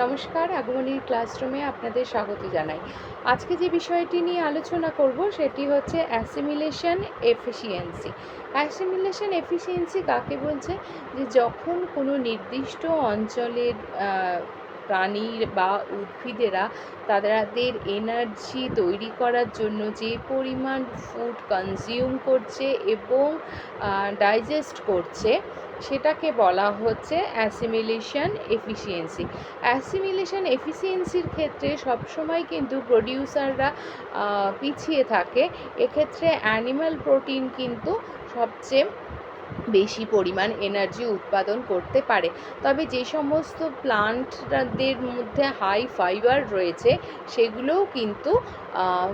নমস্কার, আগমনীর ক্লাসরুমে আপনাদের স্বাগত জানাই। আজকে যে বিষয়টি নিয়ে আলোচনা করব সেটি হচ্ছে অ্যাসিমিলেশন এফিসিয়েন্সি। অ্যাসিমিলেশন এফিসিয়েন্সি কাকে বলছে? যে যখন কোনো নির্দিষ্ট অঞ্চলের প্রাণীর বা উদ্ভিদেরা তাদের এনার্জি তৈরি করার জন্য যে পরিমাণ ফুড কনজিউম করছে এবং ডাইজেস্ট করছে, সেটাকে বলা হচ্ছে অ্যাসিমিলেশন এফিসিয়েন্সি। অ্যাসিমিলেশন এফিসিয়েন্সির ক্ষেত্রে সবসময় কিন্তু প্রডিউসাররা পিছিয়ে থাকে। এক্ষেত্রে অ্যানিম্যাল প্রোটিন কিন্তু সবচেয়ে বেশি পরিমাণ এনার্জি উৎপাদন করতে পারে। তবে যে সমস্ত প্লান্টদের মধ্যে হাই ফাইবার রয়েছে সেগুলোও কিন্তু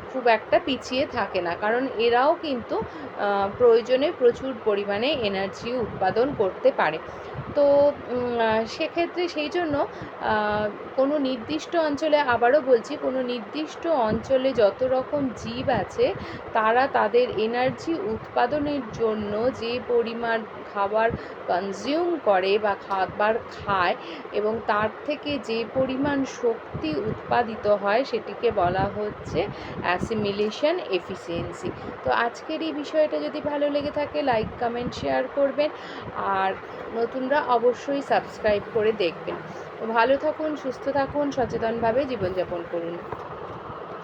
খুব একটা পিছিয়ে থাকে না, কারণ এরাও কিন্তু প্রয়োজনে প্রচুর পরিমাণে এনার্জি উৎপাদন করতে পারে। তো সেক্ষেত্রে সেই জন্য কোনো নির্দিষ্ট অঞ্চলে, আবারও বলছি, কোনো নির্দিষ্ট অঞ্চলে যত রকম জীব আছে তারা তাদের এনার্জি উৎপাদনের জন্য যে পরিমাণ খাবার কনজিউম করে বা খাবার খায় এবং তার থেকে যে পরিমাণ শক্তি উৎপাদিত হয় সেটিকে বলা হচ্ছে অ্যাসিমিলেশন এফিসিয়েন্সি। তো আজকের এই বিষয়টা যদি ভালো লেগে থাকে লাইক, কমেন্ট, শেয়ার করবেন, আর নতুনরা অবশ্যই সাবস্ক্রাইব করে দেখবেন। ভালো থাকুন, সুস্থ থাকুন, সচেতনভাবে জীবনযাপন করুন।